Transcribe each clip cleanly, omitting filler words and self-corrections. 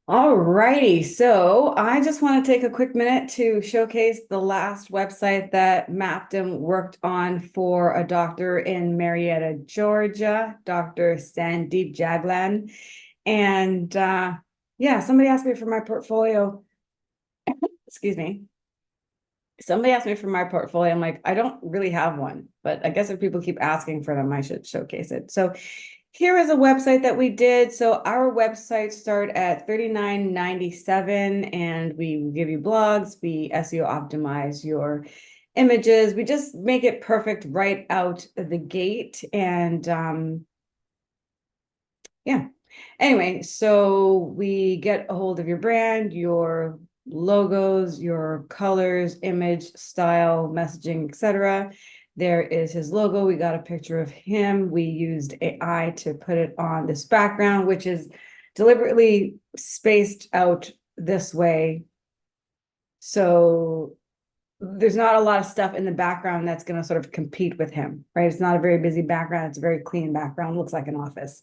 All righty, so I just want to take a quick minute to showcase the last website that Mappdom worked on for a doctor in Marietta, Georgia, Dr. Sandeep Jaglan. And yeah, somebody asked me for my portfolio. Excuse me. Somebody asked me for my portfolio. I'm like, I don't really have one, but I guess if people keep asking for them, I should showcase it. So here is a website that we did. So our websites start at $39.97, and we give you blogs, we SEO optimize your images. We just make it perfect right out the gate. And yeah. Anyway, so we get a hold of your brand, your logos, your colors, image, style, messaging, etc. There is his logo. We got a picture of him. We used AI to put it on this background, which is deliberately spaced out this way. So there's not a lot of stuff in the background that's going to sort of compete with him, right? It's not a very busy background. It's a very clean background. Looks like an office.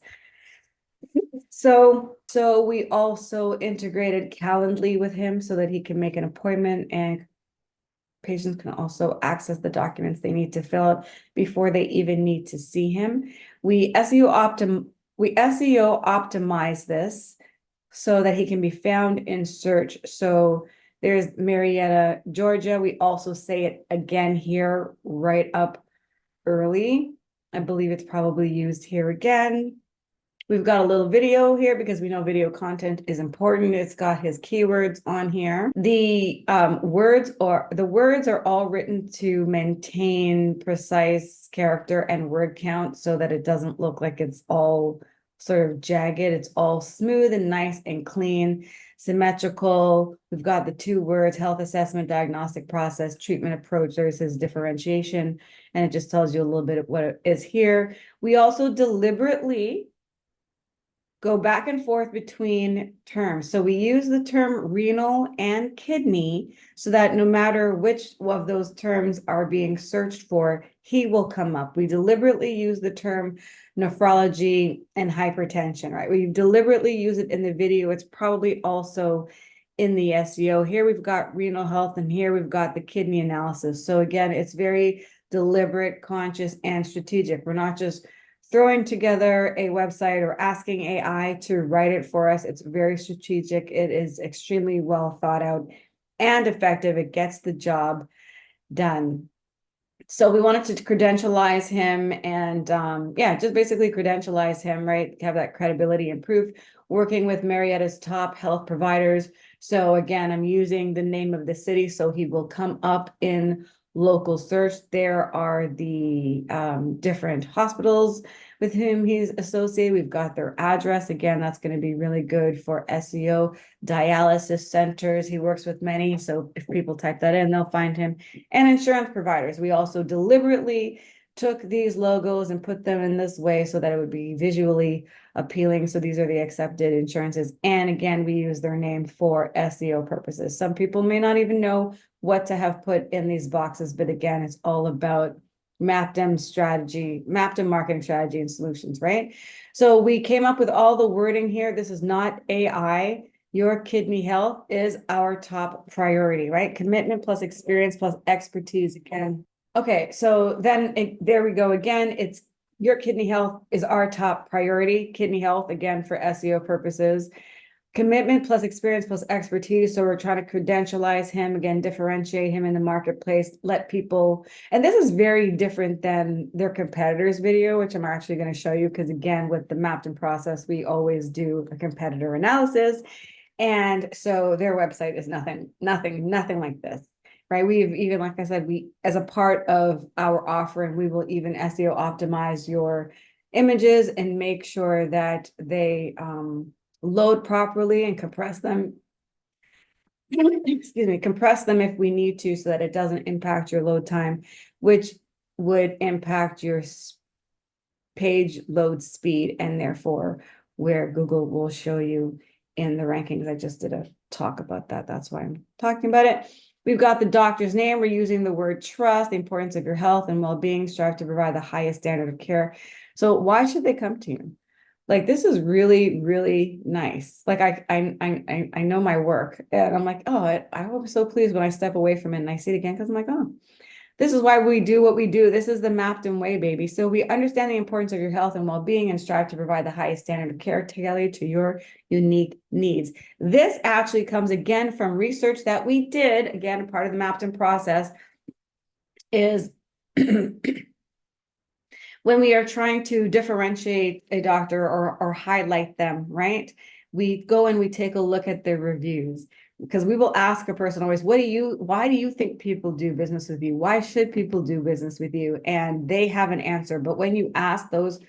So we also integrated Calendly with him so that he can make an appointment, and patients can also access the documents they need to fill out before they even need to see him. We SEO optimize this so that he can be found in search. So there's Marietta, Georgia. We also say it again here right up early. I believe it's probably used here again. We've got a little video here because we know video content is important. It's got his keywords on here. The words are all written to maintain precise character and word count so that it doesn't look like it's all sort of jagged. It's all smooth and nice and clean, symmetrical. We've got the two words: health assessment, diagnostic process, treatment approach. There's his differentiation, and it just tells you a little bit of what it is here. We also deliberately go back and forth between terms. So we use the term renal and kidney so that no matter which of those terms are being searched for, he will come up. We deliberately use the term nephrology and hypertension, right? We deliberately use it in the video. It's probably also in the SEO. Here we've got renal health, and here we've got the kidney analysis. So again, it's very deliberate, conscious, and strategic. We're not just throwing together a website or asking AI to write it for us. It's very strategic. It is extremely well thought out and effective. It gets the job done. So we wanted to credentialize him and yeah, just basically credentialize him, right? Have that credibility and proof, working with Marietta's top health providers. So again, I'm using the name of the city so he will come up in local search. There are the different hospitals with whom he's associated. We've got their address. Again, that's going to be really good for SEO. Dialysis centers, he works with many. So if people type that in, they'll find him. And insurance providers. We also deliberately took these logos and put them in this way so that it would be visually appealing. So these are the accepted insurances. And again, we use their name for SEO purposes. Some people may not even know what to have put in these boxes, but again, it's all about Mappdom strategy, Mappdom marketing strategy and solutions, right? So we came up with all the wording here. This is not AI. Your kidney health is our top priority, right? Commitment plus experience plus expertise again. Okay, so then there we go again. It's your kidney health is our top priority. Kidney health, again, for SEO purposes. Commitment plus experience plus expertise. So we're trying to credentialize him, again, differentiate him in the marketplace, let people, and this is very different than their competitors' video, which I'm actually going to show you, because again, with the Mappdom process, we always do a competitor analysis. And so their website is nothing like this, right? We've even, like I said, we, as a part of our offering, we will even SEO optimize your images and make sure that they load properly and compress them. Excuse me, compress them if we need to, so that it doesn't impact your load time, which would impact your page load speed, and therefore where Google will show you in the rankings. I just did a talk about that. That's why I'm talking about it. We've got the doctor's name. We're using the word trust, the importance of your health and well-being, strive to provide the highest standard of care. So why should they come to you? like, this is really, really nice. Like I know my work, and I'm like, oh, I was so pleased when I step away from it and I see it again, because I'm like, oh, this is why we do what we do. This is the Mappdom way, baby. So we understand the importance of your health and well-being and strive to provide the highest standard of care tailored to your unique needs. This actually comes again from research that we did, again, part of the Mappdom process is when we are trying to differentiate a doctor or highlight them, right? We go and we take a look at their reviews, because we will ask a person always, why do you think people do business with you? Why should people do business with you? And they have an answer. But when you ask those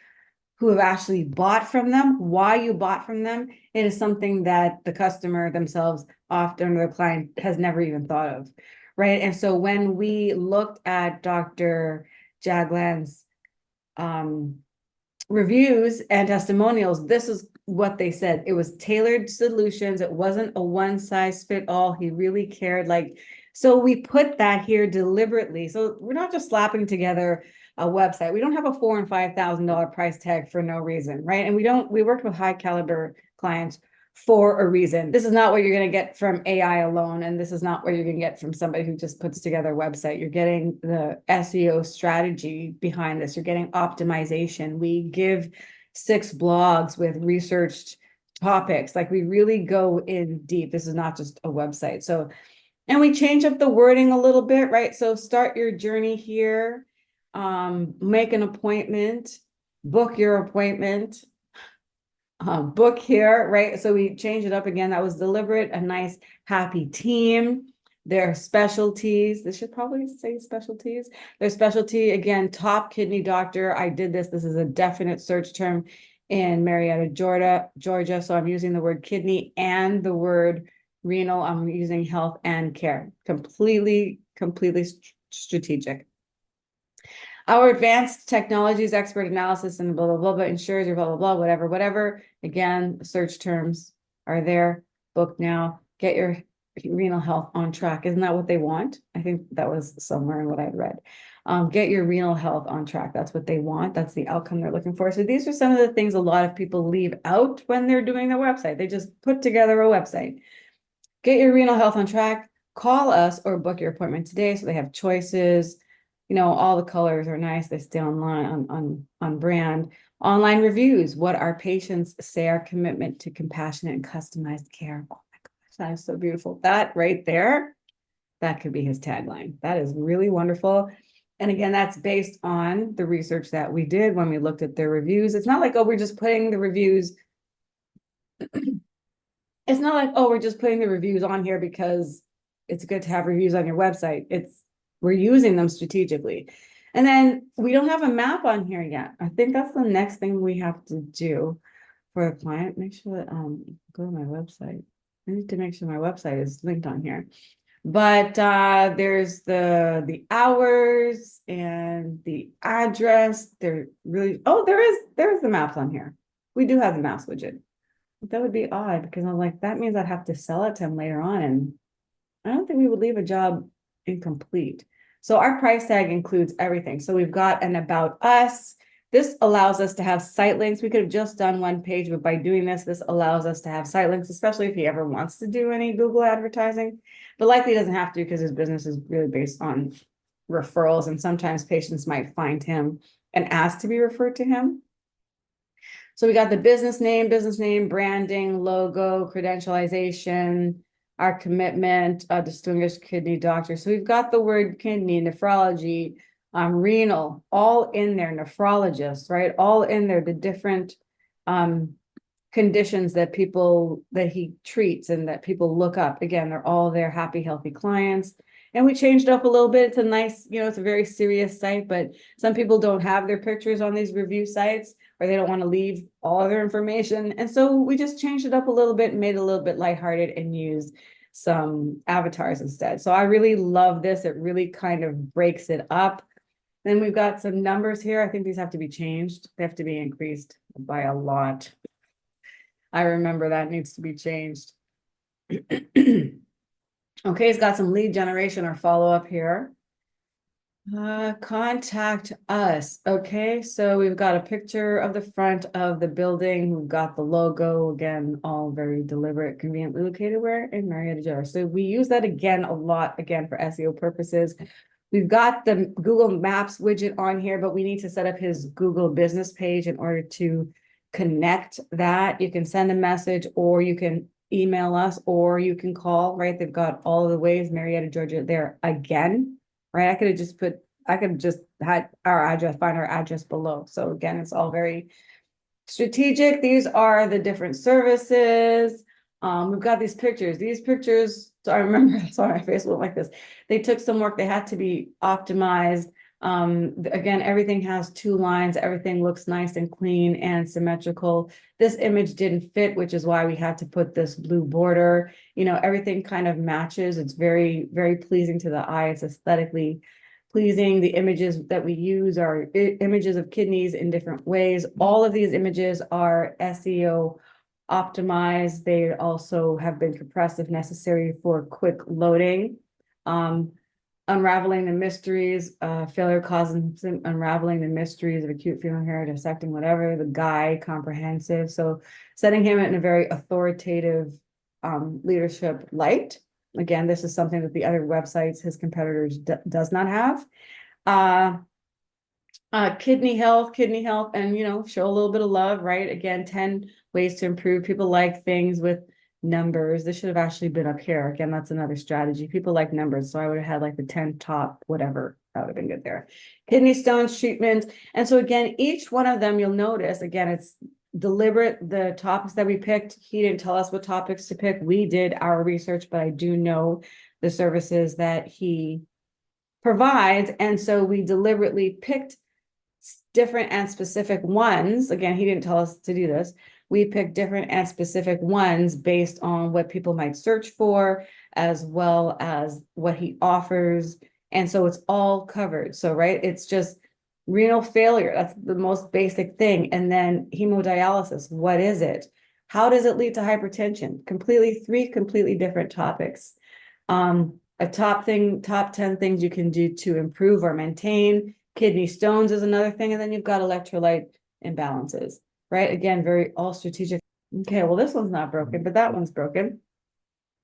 who have actually bought from them, why you bought from them, it is something that the customer themselves, often the client, has never even thought of, right? And so when we looked at Dr. Jagland's reviews and testimonials, this is what they said. It was tailored solutions. It wasn't a one size fit all. He really cared. Like, so we put that here deliberately. So we're not just slapping together a website. We don't have a $4,000 and $5,000 price tag for no reason, right? And we worked with high caliber clients for a reason. This is not what you're going to get from AI alone. And this is not what you're going to get from somebody who just puts together a website. You're getting the SEO strategy behind this. You're getting optimization. We give 6 blogs with researched topics. Like, we really go in deep. This is not just a website. So, and we change up the wording a little bit, right? So start your journey here, make an appointment, book your appointment, book here, right? So we changed it up again. That was deliberate, a nice, happy team. Their specialties, this should probably say specialties. Their specialty, again, top kidney doctor. I did this. This is a definite search term in Marietta, Georgia. So I'm using the word kidney and the word renal. I'm using health and care. Completely strategic. Our advanced technologies expert analysis and blah, blah, blah, blah, ensures your blah, blah, blah, whatever. Again, search terms are there. Book now. Get your renal health on track. Isn't that what they want? I think that was somewhere in what I read. Get your renal health on track. That's what they want. That's the outcome they're looking for. So these are some of the things a lot of people leave out when they're doing their website. They just put together a website. Get your renal health on track. Call us or book your appointment today. So they have choices. You know, all the colors are nice. They stay online on brand. Online reviews, what our patients say, our commitment to compassionate and customized care. Oh my gosh, that is so beautiful. That right there, that could be his tagline. That is really wonderful. And again, that's based on the research that we did when we looked at their reviews. It's not like, oh, we're just putting the reviews. It's not like, oh, we're just putting the reviews on here because it's good to have reviews on your website. We're using them strategically. And then we don't have a map on here yet. I think that's the next thing we have to do for a client. Make sure that go to my website. I need to make sure my website is linked on here. But there's the hours and the address. There really, oh, there's the maps on here. We do have the maps widget. That would be odd, because I'm like, that means I'd have to sell it to him later on. And I don't think we would leave a job incomplete. So our price tag includes everything. So we've got an about us. This allows us to have site links. We could have just done one page, but by doing this, this allows us to have site links, especially if he ever wants to do any Google advertising. But likely doesn't have to, because his business is really based on referrals. And sometimes patients might find him and ask to be referred to him. So we got the business name, branding, logo, credentialization, our commitment, distinguished kidney doctor. So we've got the word kidney, nephrology, renal, all in there, nephrologists, right? All in there, the different conditions that he treats and that people look up. Again, they're all there, happy, healthy clients. And we changed up a little bit. It's a nice, it's a very serious site, but some people don't have their pictures on these review sites, or they don't want to leave all their information. And so we just changed it up a little bit and made it a little bit lighthearted and used some avatars instead. So I really love this. It really kind of breaks it up. Then we've got some numbers here. I think these have to be changed. They have to be increased by a lot. I remember that needs to be changed. Okay, it's got some lead generation or follow-up here. Contact us. Okay, so we've got a picture of the front of the building. We've got the logo again, all very deliberate, conveniently located where in Marietta, Georgia. So we use that again a lot, again for SEO purposes. We've got the Google Maps widget on here, but we need to set up his Google business page in order to connect that. You can send a message, or you can email us, or you can call, right? They've got all of the ways, Marietta, Georgia, there again, right? I could have just had our address, find our address below. So again, it's all very strategic. These are the different services. We've got these pictures. These pictures, so I remember I saw my face look like this. They took some work, they had to be optimized. Again, everything has two lines, everything looks nice and clean and symmetrical. This image didn't fit, which is why we had to put this blue border. You know, everything kind of matches. It's very, very pleasing to the eye. It's aesthetically pleasing. The images that we use are images of kidneys in different ways. All of these images are SEO optimized. They also have been compressed if necessary for quick loading. Unraveling the mysteries, failure causing unraveling the mysteries of acute female hair dissecting, whatever, the guide, comprehensive. So setting him in a very authoritative leadership light. Again, this is something that the other websites, his competitors, does not have. Kidney health, and, you know, show a little bit of love, right? Again, 10 ways to improve. People like things with numbers. This should have actually been up here. Again, that's another strategy. People like numbers. So I would have had like the 10 top, whatever. That would have been good there. Kidney stones treatment. And so again, each one of them, you'll notice, again, it's deliberate. The topics that we picked, he didn't tell us what topics to pick. We did our research, but I do know the services that he provides. And so we deliberately picked different and specific ones. Again, he didn't tell us to do this. We picked different and specific ones based on what people might search for, as well as what he offers. And so it's all covered. So, right, it's just renal failure. That's the most basic thing. And then hemodialysis. What is it? How does it lead to hypertension? Three completely different topics. A top 10 things you can do to improve or maintain. Kidney stones is another thing. And then you've got electrolyte imbalances, right? Again, very all strategic. Okay, well, this one's not broken, but that one's broken.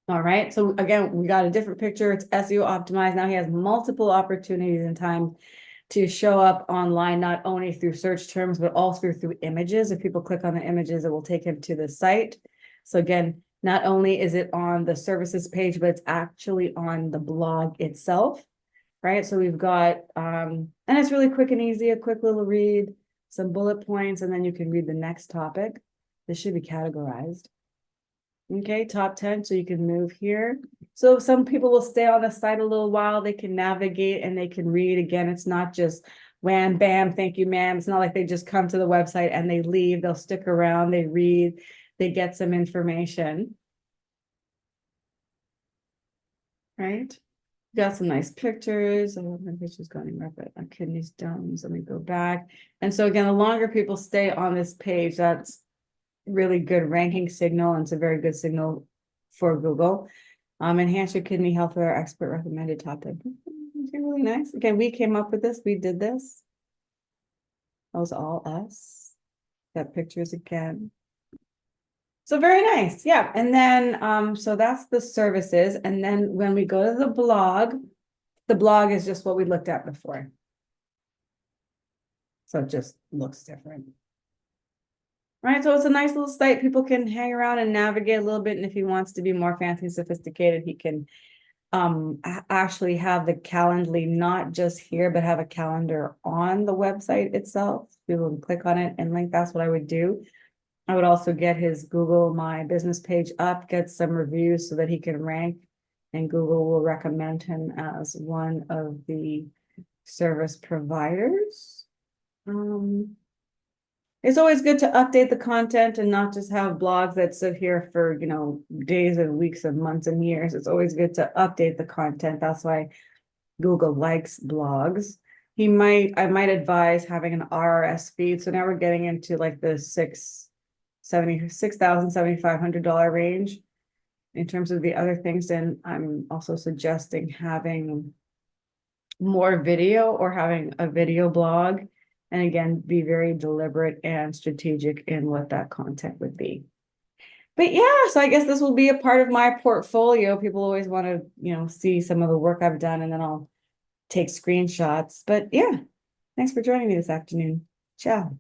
All right. So again, we got a different picture. It's SEO optimized. Now he has multiple opportunities and time to show up online, not only through search terms, but also through images. If people click on the images, it will take him to the site. So again, not only is it on the services page, but it's actually on the blog itself, right? So we've got, and it's really quick and easy, a quick little read, some bullet points, and then you can read the next topic. This should be categorized. Okay, top 10, so you can move here. So some people will stay on the site a little while, they can navigate and they can read. Again, it's not just wham, bam, thank you, ma'am. It's not like they just come to the website and they leave. They'll stick around, they read, they get some information. Right? Got some nice pictures. I love my pictures going rapid. On kidney stones. Let me go back. And so again, the longer people stay on this page, that's really good ranking signal, and it's a very good signal for Google. Enhance your kidney health with our expert recommended topic. It's really nice. Again, we came up with this. We did this. That was all us. Got pictures again. So very nice. Yeah. And then, so that's the services. And then when we go to the blog is just what we looked at before. So it just looks different. Right. So it's a nice little site. People can hang around and navigate a little bit. And if he wants to be more fancy and sophisticated, he can actually have the Calendly not just here, but have a calendar on the website itself. People can click on it and link. That's what I would do. I would also get his Google My Business page up, get some reviews so that he can rank, and Google will recommend him as one of the service providers. It's always good to update the content and not just have blogs that sit here for, you know, days and weeks and months and years. It's always good to update the content. That's why Google likes blogs. I might advise having an RRS feed. So now we're getting into like the $6,500 range in terms of the other things. And I'm also suggesting having more video or having a video blog. And again, be very deliberate and strategic in what that content would be. But yeah, so I guess this will be a part of my portfolio. People always want to, see some of the work I've done, and then I'll take screenshots. But yeah, thanks for joining me this afternoon. Ciao.